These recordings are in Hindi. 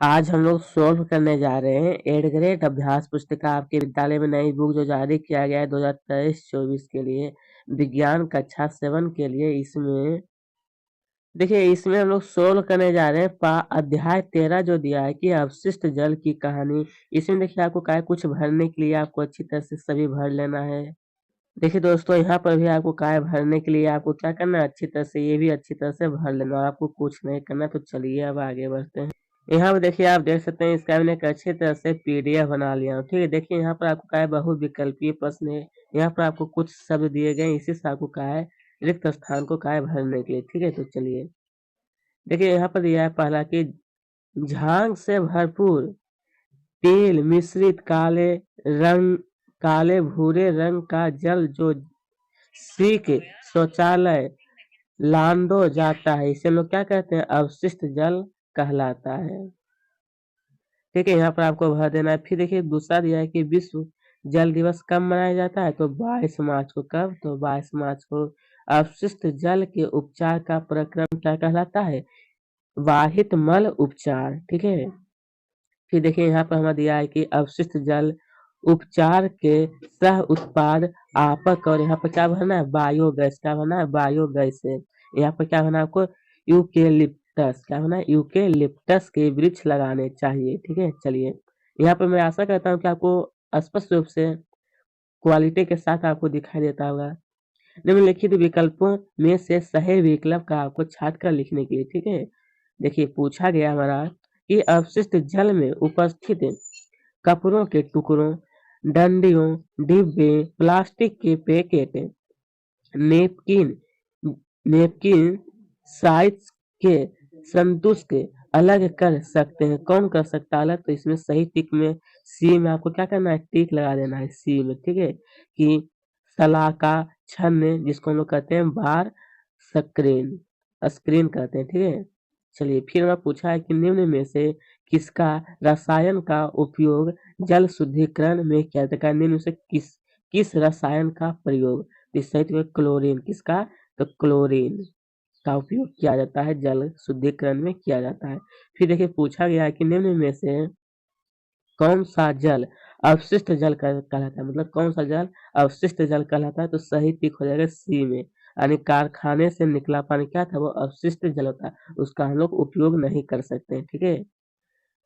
आज हम लोग सॉल्व करने जा रहे हैं 8th ग्रेड अभ्यास पुस्तिका। आपके विद्यालय में नई बुक जो जारी किया गया है 2023-24 के लिए विज्ञान कक्षा 7 के लिए। इसमें देखिए, इसमें हम लोग सोल्व करने जा रहे हैं अध्याय 13 जो दिया है कि अवशिष्ट जल की कहानी। इसमें देखिए आपको क्या है, कुछ भरने के लिए आपको अच्छी तरह से सभी भर लेना है। देखिए दोस्तों, यहाँ पर भी आपको काय भरने के लिए आपको क्या करना है, अच्छी तरह से ये भी अच्छी तरह से भर लेना और आपको कुछ नहीं करना। तो चलिए अब आगे बढ़ते हैं। यहाँ पे देखिए, आप देख सकते हैं इसका मैंने एक अच्छी तरह से पीडीएफ बना लिया हूँ। ठीक है, देखिए यहाँ पर आपको क्या है, बहुविकल्पीय प्रश्न है। यहाँ पर आपको कुछ शब्द दिए गए, इसी से आपको क्या है, रिक्त स्थान को क्या है भरने के लिए। ठीक है, तो चलिए देखिए यहाँ पर दिया है पहला कि झाग से भरपूर तेल मिश्रित काले भूरे रंग का जल जो सीक शौचालय लांदो जाता है, इसे लोग क्या कहते हैं, अवशिष्ट जल कहलाता है। ठीक है, यहाँ पर आपको भर देना है। फिर देखिए दूसरा दिया है कि विश्व जल दिवस कब मनाया जाता है, तो 22 मार्च को। कब, तो 22 मार्च को। अवशिष्ट जल के उपचार का प्रक्रम क्या कहलाता है, वाहित मल उपचार। ठीक है, फिर देखिए यहाँ पर हमें दिया है कि अवशिष्ट जल उपचार के सह उत्पाद आपक, और यहाँ पर क्या भरना है, बायोगैस। क्या भरना है, बायोगैस है। यहाँ पर क्या भरना है आपको, यूकेलिप्टस। क्या भरना है, यूकेलिप्टस के वृक्ष लगाने चाहिए। ठीक है, चलिए यहाँ पर मैं आशा करता हूँ कि आपको स्पष्ट रूप से क्वालिटी के साथ आपको दिखाई देता होगा। निम्नलिखित विकल्पों में से सही विकल्प का आपको छाट कर लिखने के लिए। ठीक है, देखिए पूछा गया हमारा कि अवशिष्ट जल में उपस्थित कपड़ों के टुकड़ों, डंडियों, डिब्बे, प्लास्टिक के पैकेट, नेपकिन नेपकिन साइज के संतुष्ट अलग कर सकते हैं। कौन कर सकता है अलग, तो इसमें सही टिक में सी में आपको क्या करना है, टिक लगा देना है सी में। ठीक है, कि सलाका छन्ने, जिसको हम लोग कहते हैं बार स्क्रीन स्क्रीन कहते हैं। ठीक है, चलिए फिर मैं पूछा है कि निम्न में से किसका रसायन का उपयोग जल शुद्धिकरण में किया जाता है। निम्न में से किस रसायन का प्रयोग, इस सहित में क्लोरीन। किसका, तो क्लोरीन का उपयोग किया जाता है, जल शुद्धिकरण में किया जाता है। फिर देखिए पूछा गया है कि निम्न में से कौन सा जल अवशिष्ट जल कहलाता है, मतलब कौन सा जल अवशिष्ट जल कहलाता है, तो सही टिक हो जाएगा सी में। यानी कारखाने से निकला पानी क्या था, वो अवशिष्ट जल होता है, उसका हम लोग उपयोग नहीं कर सकते। ठीक है,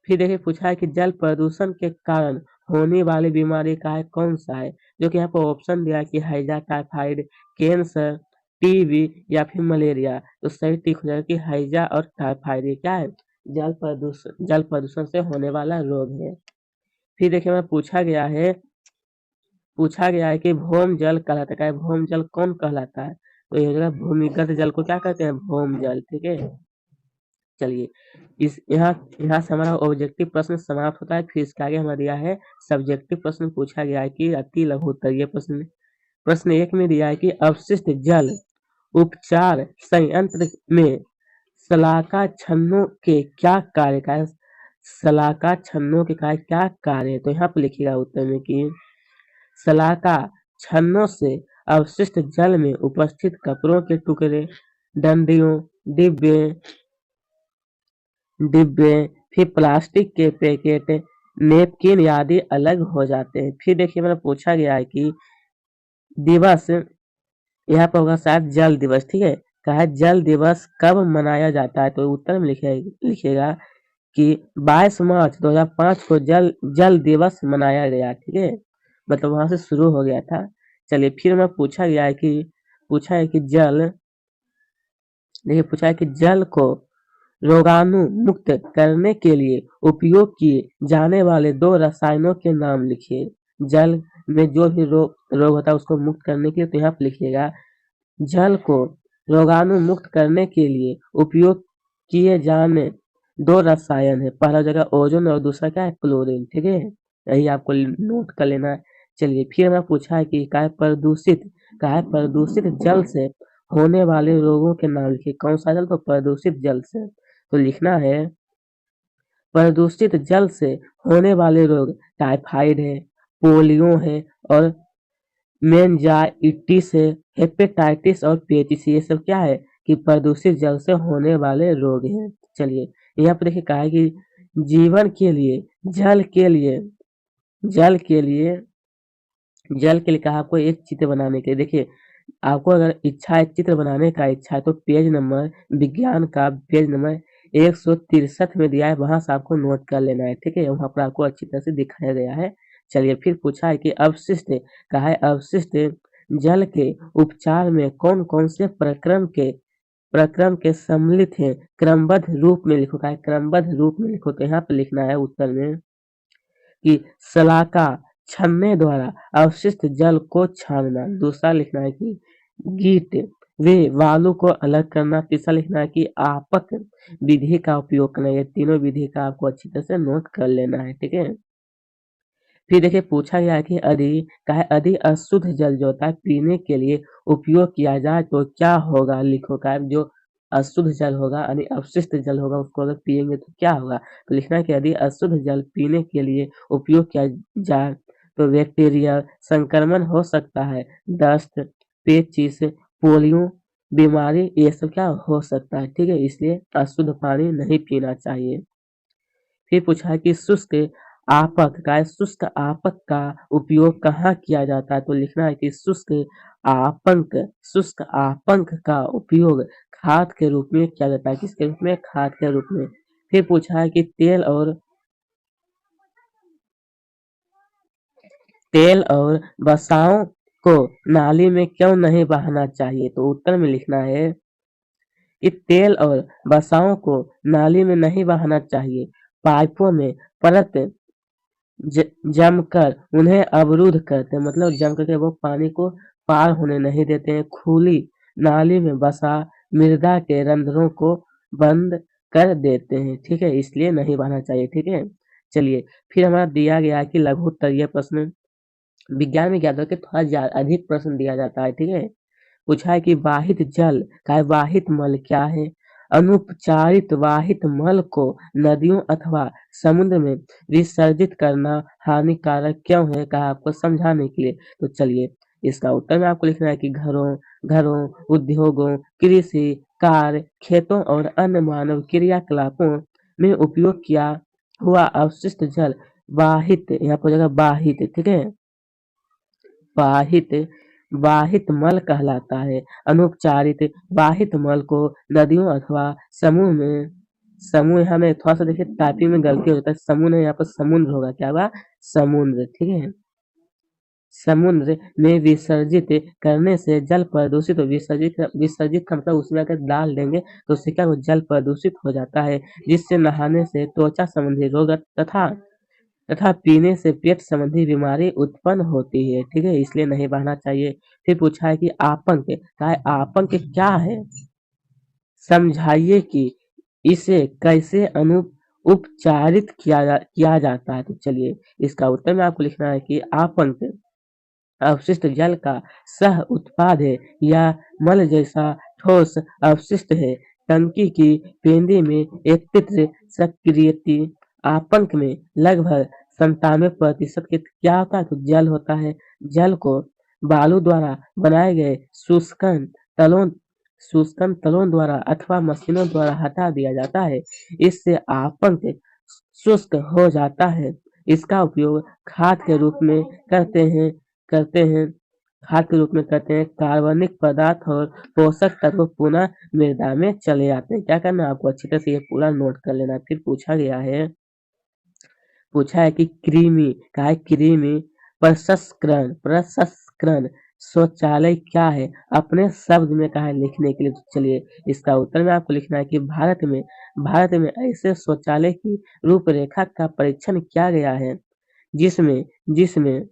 फिर देखिए पूछा है कि जल प्रदूषण के कारण होने वाली बीमारी का है कौन सा है, जो कि यहाँ पर ऑप्शन दिया है कि हैजा, टाइफाइड, कैंसर, टीबी या फिर मलेरिया। तो सही टिक हो जाएगा कि हैजा और टाइफाइड। ये क्या है, जल प्रदूषण से होने वाला रोग है। फिर देखिए मैं पूछा गया है कि भौम जल कहलाता है। भौम जल कौन कहलाता है, तो ये जगह भूमिगत जल को क्या कहते हैं, भौम जल। ठीक है, चलिए इस यहाँ यहाँ से हमारा ऑब्जेक्टिव प्रश्न समाप्त होता है। फिर इसके आगे हमारा दिया है सब्जेक्टिव प्रश्न। पूछा गया है कि अति लघु उत्तरीय प्रश्न। प्रश्न 1 में दिया है कि अवशिष्ट जल उपचार संयंत्र में शलाका छन्नों के क्या कार्य का है, शलाका छन्नों के क्या कार्य है। तो यहाँ पर लिखिएगा उत्तर में कि शलाका छन्नों से अवशिष्ट जल में उपस्थित कपड़ों के टुकड़े, डंडियों, डिब्बे डिब्बे फिर प्लास्टिक के पैकेट, नेपकिन आदि अलग हो जाते हैं। फिर देखिए मैंने पूछा गया है कि दिवस, यहाँ पर होगा शायद जल दिवस। ठीक है, कहा है जल दिवस कब मनाया जाता है, तो उत्तर में लिखिएगा कि 22 मार्च 2005 को जल जल दिवस मनाया गया। ठीक है, मतलब वहां से शुरू हो गया था। चलिए फिर मैं पूछा है कि जल को रोगाणु मुक्त करने के लिए उपयोग किए जाने वाले 2 रसायनों के नाम लिखिए। जल में जो भी रोग होता है उसको मुक्त करने के लिए, तो यहाँ पे लिखिएगा जल को रोगाणु मुक्त करने के लिए उपयोग किए जाने 2 रसायन है। पहला जगह ओजोन और दूसरा क्या है, क्लोरीन। ठीक है, यही आपको नोट कर लेना है। चलिए फिर हमें पूछा है कि प्रदूषित जल से होने वाले रोगों के नाम लिखिए। कौन सा जल, तो प्रदूषित जल से। तो लिखना है प्रदूषित जल से होने वाले रोग टाइफाइड है, पोलियो है और मेनिंजाइटिस है, हेपेटाइटिस और पेचिस। ये सब क्या है कि प्रदूषित जल से होने वाले रोग हैं। चलिए यहाँ पर देखिए कहा है कि जीवन के लिए, जल के लिए, जल के लिए, जल के लिए कहा आपको एक चित्र बनाने के लिए। देखिए, आपको अगर इच्छा है चित्र बनाने का इच्छा है तो पेज नंबर विज्ञान का पेज नंबर 163 में दिया है, वहां से आपको नोट कर लेना है। ठीक है, वहां पर आपको अच्छी तरह से दिखाया गया है। चलिए, फिर पूछा है कि अवशिष्ट कहा है, अवशिष्ट जल के उपचार में कौन कौन से प्रक्रम के सम्मिलित है, क्रमबद्ध रूप में लिखो। कहा है क्रमबद्ध रूप में लिखो, तो यहाँ पे लिखना है उत्तर में कि शलाका छन्ने द्वारा अवशिष्ट जल को छानना। दूसरा लिखना है कि गीट वे वालू को अलग करना। तीसरा लिखना है कि आपक विधि का उपयोग करना। ये तीनों विधि का आपको अच्छी तरह से नोट कर लेना है। ठीक है, फिर देखिए पूछा गया है कि यदि अशुद्ध जल जो होता है पीने के लिए उपयोग किया जाए तो क्या होगा। लिखो, का जो अशुद्ध जल होगा यानी अपशिष्ट जल होगा उसको अगर पिएंगे तो क्या होगा। तो लिखना है कि यदि अशुद्ध जल पीने के लिए उपयोग किया जाए तो बैक्टीरिया संक्रमण हो सकता है, दस्त, पेचिश, पोलियो बीमारी, ये सब क्या हो सकता है। ठीक है, इसलिए अशुद्ध पानी नहीं पीना चाहिए। फिर पूछा है कि शुष्क आपक का उपयोग कहाँ किया जाता है। तो लिखना है कि शुष्क आपंक का उपयोग खाद के रूप में किया जाता है। किसके रूप में, खाद के रूप में। फिर पूछा है कि तेल और वसाओं को नाली में क्यों नहीं बहाना चाहिए। तो उत्तर में लिखना है कि तेल और वसाओं को नाली में नहीं बहाना चाहिए। पाइपों में परत जमकर उन्हें अवरुद्ध करते हैं, मतलब जम करके वो पानी को पार होने नहीं देते हैं। खुली नाली में बसा मृदा के रंध्रों को बंद कर देते हैं। ठीक है, इसलिए नहीं बहाना चाहिए। ठीक है, चलिए, फिर हमारा दिया गया है कि लघु उत्तरीय प्रश्न। विज्ञान में क्या होता है कि थोड़ा अधिक प्रश्न दिया जाता है। ठीक है, पूछा है कि वाहित जल का वाहित मल क्या है। अनुपचारित वाहित मल को नदियों अथवा समुद्र में विसर्जित करना हानिकारक क्यों है, कहा आपको समझाने के लिए। तो चलिए, इसका उत्तर में आपको लिखना है कि घरों उद्योगों, कृषि कार्य, खेतों और अन्य मानव क्रियाकलापों में उपयोग किया हुआ अवशिष्ट जल वाहित, यहाँ पर जगह वाहित, ठीक है, वाहित वाहित मल कहलाता है। अनुपचारित वाहित मल को नदियों अथवा समूह यहाँ में थोड़ा सा देखिए टाइपिंग में गलती हो जाता है, समूह नहीं यहाँ पर समुद्र होगा, क्या होगा, समुद्र। ठीक है, समुद्र में विसर्जित करने से जल प्रदूषित, विसर्जित विसर्जित का मतलब उसमें अगर डाल देंगे तो उससे क्या जल प्रदूषित हो जाता है, जिससे नहाने से त्वचा संबंधी रोग तथा पीने से पेट संबंधी बीमारी उत्पन्न होती है। ठीक है, इसलिए नहीं बहाना चाहिए। फिर पूछा है कि आपंक, क्या है आपंक, क्या है, समझाइए कि इसे कैसे उपचारित किया जाता है। तो चलिए, इसका उत्तर में आपको लिखना है कि आपंक अवशिष्ट जल का सह उत्पाद है या मल जैसा ठोस अवशिष्ट है। टंकी की पेंदी में एकत्रित सक्रियति आपंक में लगभग 97% के क्या होता है, तो जल होता है। जल को बालू द्वारा बनाए गए तलों शुष्कन तलों द्वारा अथवा मशीनों द्वारा हटा दिया जाता है। इससे आपंक शुष्क हो जाता है। इसका उपयोग खाद के रूप में करते हैं खाद के रूप में करते हैं। कार्बनिक पदार्थ और पोषक तत्व पुनः मृदा में चले जाते हैं। क्या करना है आपको अच्छी तरह से ये पूरा नोट कर लेना। फिर पूछा है कि कृमि प्रसंस्करण शौचालय क्या है, अपने शब्द में कहा है लिखने के लिए। तो चलिए, इसका उत्तर में आपको लिखना है कि भारत में ऐसे शौचालय की रूपरेखा का परीक्षण किया गया है जिसमें जिसमें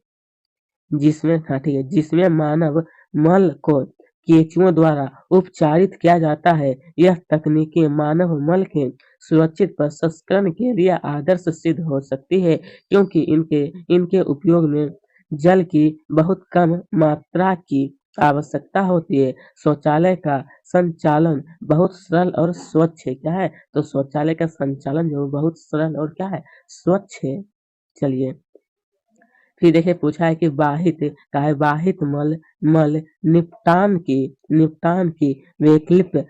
जिसमें हाँ ठीक है, जिसमें मानव मल को केंचुओं द्वारा उपचारित किया जाता है। यह तकनीकी मानव मल के सुरक्षित प्रसंस्करण के लिए आदर्श सिद्ध हो सकती है, क्योंकि इनके इनके उपयोग में जल की बहुत कम मात्रा की आवश्यकता होती है। शौचालय का संचालन बहुत सरल और स्वच्छ है। क्या है, तो शौचालय का संचालन जो बहुत सरल और क्या है, स्वच्छ है। चलिए, फिर देखिए पूछा है कि वाहित मल मल निपटान की वैकल्पिक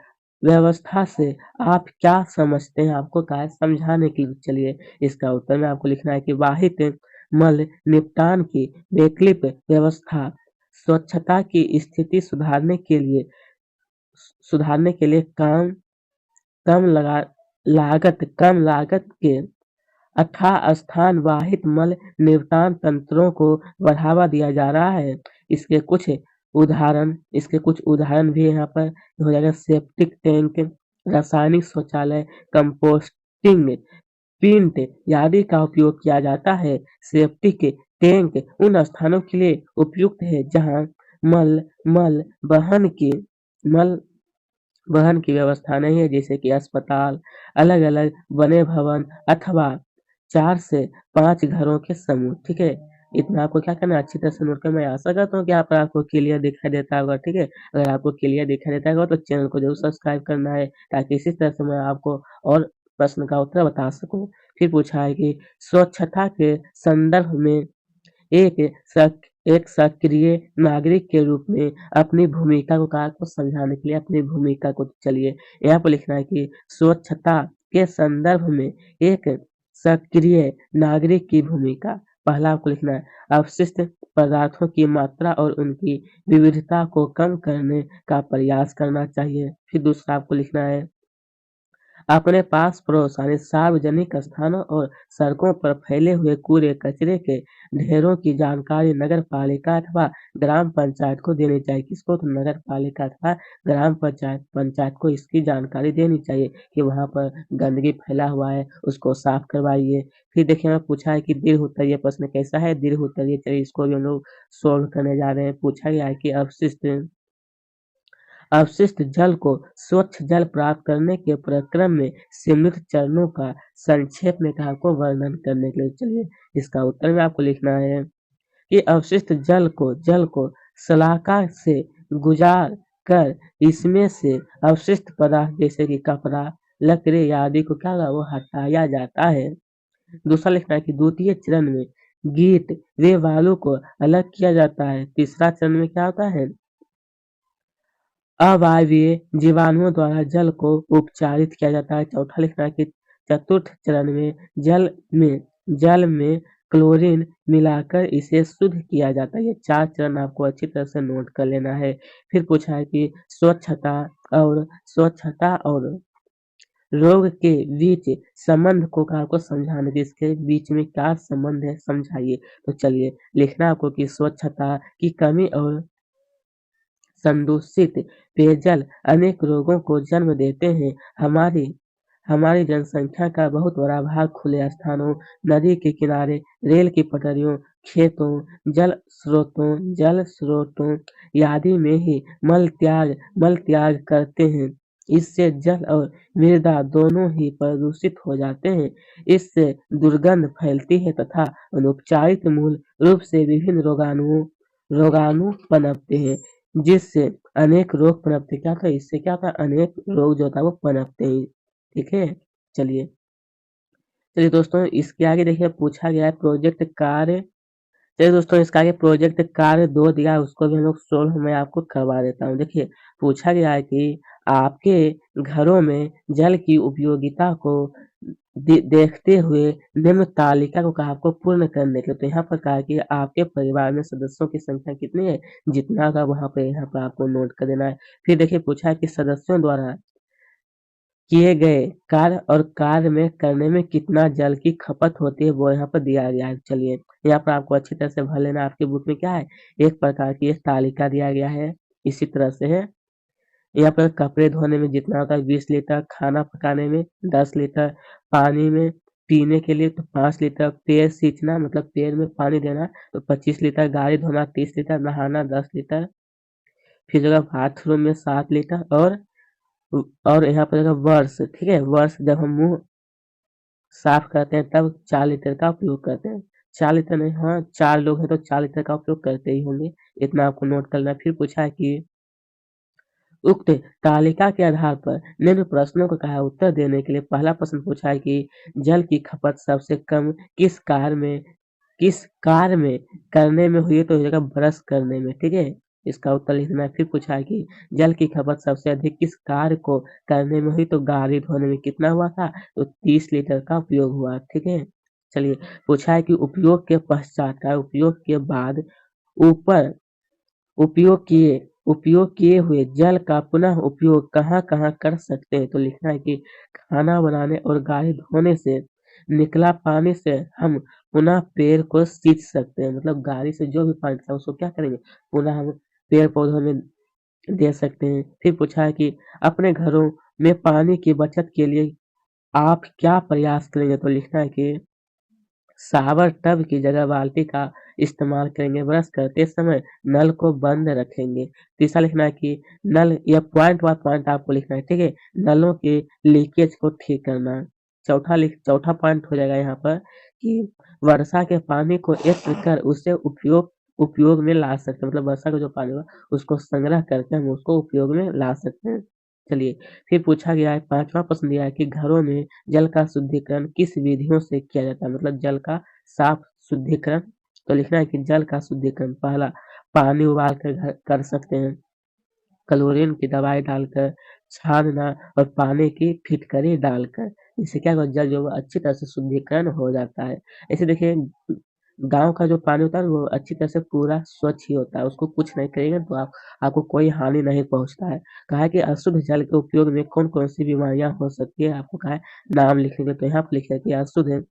व्यवस्था से आप क्या समझते हैं? आपको क्या है समझाने के लिए चलिए इसका उत्तर में आपको लिखना है कि वाहित मल निपटान की वैकल्पिक व्यवस्था स्वच्छता की स्थिति सुधारने के लिए कम लागत के अथाह स्थान वाहित मल निपटान तंत्रों को बढ़ावा दिया जा रहा है। इसके कुछ उदाहरण भी यहाँ पर हो जाएगा। सेप्टिक टैंक, रासायनिक शौचालय, कंपोस्टिंग पिंट आदि का उपयोग किया जाता है। सेप्टिक टैंक उन स्थानों के लिए उपयुक्त है जहाँ मल मल वहन की मल वहन की व्यवस्था नहीं है, जैसे कि अस्पताल, अलग-अलग बने भवन अथवा 4 से 5 घरों के समूह। ठीक है? इतना आपको क्या करना है अच्छी तरह से नोट करना है। मैं आशा करता हूँ कि यहाँ पर आपको क्लियर दिखाई देता होगा। ठीक है? अगर आपको क्लियर दिखाई देता होगा तो चैनल को ज़रूर सब्सक्राइब करना है, ताकि इसी तरह से मैं आपको और प्रश्न का उत्तर बता सकूँ। फिर पूछा है कि स्वच्छता के संदर्भ में एक सक एक सक्रिय नागरिक के रूप में अपनी भूमिका को समझाने के लिए अपनी भूमिका को चलिए यहाँ पर लिखना है कि स्वच्छता के संदर्भ में एक सक्रिय नागरिक की भूमिका। पहला आपको लिखना है अपशिष्ट पदार्थों की मात्रा और उनकी विविधता को कम करने का प्रयास करना चाहिए। फिर दूसरा आपको लिखना है अपने पास पड़ोस यानी सार्वजनिक स्थानों और सड़कों पर फैले हुए कूड़े-कचरे के ढेरों की जानकारी नगर पालिका अथवा ग्राम पंचायत को देनी चाहिए। किसको? तो नगर पालिका अथवा ग्राम पंचायत को इसकी जानकारी देनी चाहिए कि वहाँ पर गंदगी फैला हुआ है, उसको साफ करवाइए। फिर देखिए यहाँ पूछा है कि दीर्घ उत्तर ये प्रश्न कैसा है? दीर्घ उत्तर ये चलिए इसको भी हम लोग सॉल्व करने जा रहे हैं। पूछा गया है कि अपशिष्ट जल को स्वच्छ जल प्राप्त करने के प्रक्रम में सम्मिलित चरणों का संक्षेप में आपको वर्णन करने के लिए चलिए इसका उत्तर में आपको लिखना है कि अवशिष्ट जल को शलाका से गुजार कर इसमें से अवशिष्ट पदार्थ जैसे कि कपड़ा, लकड़ी आदि को क्या होगा वो हटाया जाता है। दूसरा लिखना है कि द्वितीय चरण में गीट व बालू को अलग किया जाता है। तीसरा चरण में क्या होता है अवायवीय जीवाणुओं द्वारा जल को उपचारित किया जाता है। चौथा लिखना है कि चतुर्थ चरण में जल में क्लोरीन मिलाकर इसे शुद्ध किया जाता है। ये 4 चरण आपको अच्छी तरह से नोट कर लेना है। फिर पूछा है कि स्वच्छता और रोग के बीच संबंध को आपको समझाना है। इसके बीच में क्या संबंध है समझाइए। तो चलिए लिखना आपको कि स्वच्छता की कमी और संदूषित पेयजल अनेक रोगों को जन्म देते हैं। हमारी जनसंख्या का बहुत बड़ा भाग खुले स्थानों, नदी के किनारे, रेल की पटरियों, खेतों, जल स्रोतों आदि में ही मल त्याग करते हैं। इससे जल और मृदा दोनों ही प्रदूषित हो जाते हैं। इससे दुर्गंध फैलती है तथा अनुपचारित मूल रूप से विभिन्न रोगाणु पनपते हैं। जिससे अनेक रोग पनपते क्या था इससे क्या था अनेक रोग जो होता है वो पनपते हैं। ठीक है? चलिए दोस्तों इसके आगे देखिए पूछा गया है प्रोजेक्ट कार्य। चलिए दोस्तों इसका आगे प्रोजेक्ट कार्य 2 दिया है उसको भी हम लोग सोल्व मैं आपको करवा देता हूँ। देखिए पूछा गया है कि आपके घरों में जल की उपयोगिता को देखते हुए निम्न तालिका को कहा आपको पूर्ण करने के लिए। तो यहाँ पर कहा कि आपके परिवार में सदस्यों की संख्या कितनी है? जितना का वहाँ पे यहाँ पर आपको नोट कर देना है। फिर देखिए पूछा है कि सदस्यों द्वारा किए गए कार्य में करने में कितना जल की खपत होती है वो यहाँ पर दिया गया है। चलिए यहाँ पर आपको अच्छी तरह से भर लेना है। आपकी बुक में क्या है एक प्रकार की एक तालिका दिया गया है। इसी तरह से है यहाँ पर कपड़े धोने में जितना होता है 20 लीटर, खाना पकाने में 10 लीटर, पानी में पीने के लिए तो 5 लीटर, पैर सींचना मतलब पैर में पानी देना तो 25 लीटर, गाड़ी धोना 30 लीटर, नहाना 10 लीटर, फिर जगह बाथरूम में 7 लीटर और यहाँ पर जगह वर्ष। ठीक है? वर्ष जब हम मुंह साफ करते हैं तब 4 लीटर का उपयोग करते हैं। 4 लीटर नहीं, हाँ 4 लोग हैं तो 4 लीटर का उपयोग करते ही होंगे। इतना आपको नोट करना है। फिर पूछा है कि उक्त तालिका के आधार पर निम्न प्रश्नों का कहा उत्तर देने के लिए पहला प्रश्न पूछा है कि जल की खपत सबसे कम किस कार्य में करने में हुई है? तो हो जाएगा ब्रश करने में। ठीक है? इसका उत्तर लिखना है। फिर पूछा है कि जल की खपत सबसे अधिक किस कार्य को करने में हुई, तो गाड़ी धोने में कितना हुआ था, तो 30 लीटर का उपयोग हुआ। ठीक है, चलिए पूछा है कि उपयोग के पश्चात का उपयोग के बाद ऊपर उपयोग किए हुए जल का पुनः उपयोग कहाँ-कहाँ कर सकते हैं, तो लिखना है कि खाना बनाने और गाड़ी धोने से निकला पानी से हम पुनः पेड़ को सींच सकते हैं। मतलब गाड़ी से जो भी पानी निकला उसको क्या करेंगे, पुनः हम पेड़ पौधों में दे सकते हैं। फिर पूछा है कि अपने घरों में पानी की बचत के लिए आप क्या प्रयास करेंगे, तो लिखना है कि शावर टब की जगह बाल्टी का इस्तेमाल करेंगे, ब्रश करते समय नल को बंद रखेंगे। तीसरा लिखना है कि नल या पॉइंट बाय पॉइंट आपको लिखना है, ठीक है? नलों के लीकेज को ठीक करना। चौथा पॉइंट हो जाएगा यहाँ पर कि वर्षा के पानी को एकत्र कर उसे उपयोग में ला सकते हैं। मतलब वर्षा का जो पानी होगा उसको संग्रह करके हम उसको उपयोग में ला सकते हैं। चलिए, फिर पूछा गया है 5वां प्रश्न दिया है कि घरों में जल का शुद्धिकरण किस विधियों से किया जाता है, मतलब जल का साफ शुद्धिकरण। तो लिखना है कि जल का शुद्धिकरण पहला पानी उबाल कर कर सकते हैं, क्लोरीन की दवाई डालकर, छानना और पानी की फिटकरी डालकर। इससे क्या होगा, जल जो है अच्छी तरह से शुद्धिकरण हो जाता है। ऐसे देखिए गाँव का जो पानी होता है वो अच्छी तरह से पूरा स्वच्छ ही होता है, उसको कुछ नहीं करिएगा तो आपको कोई हानि नहीं पहुँचता है। कहा है कि अशुद्ध जल के उपयोग में कौन-कौन सी बीमारियाँ हो सकती है, आपको कहा है नाम लिखने के लिए, तो यहाँ पे लिखिए कि अशुद्ध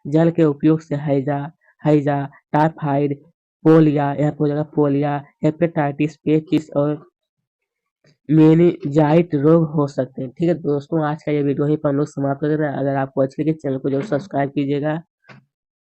जल के उपयोग से हैजा हैजा, टाइफाइड, पोलिया, यहाँ पे हो जाएगा पोलिया, हेपेटाइटिस, पेचिस और मेनिंजाइट रोग हो सकते हैं। ठीक है दोस्तों, आज का ये वीडियो यहीं पर हम लोग समाप्त कर दे रहे हैं। अगर आपको अच्छी लगी चैनल को जरूर सब्सक्राइब कीजिएगा।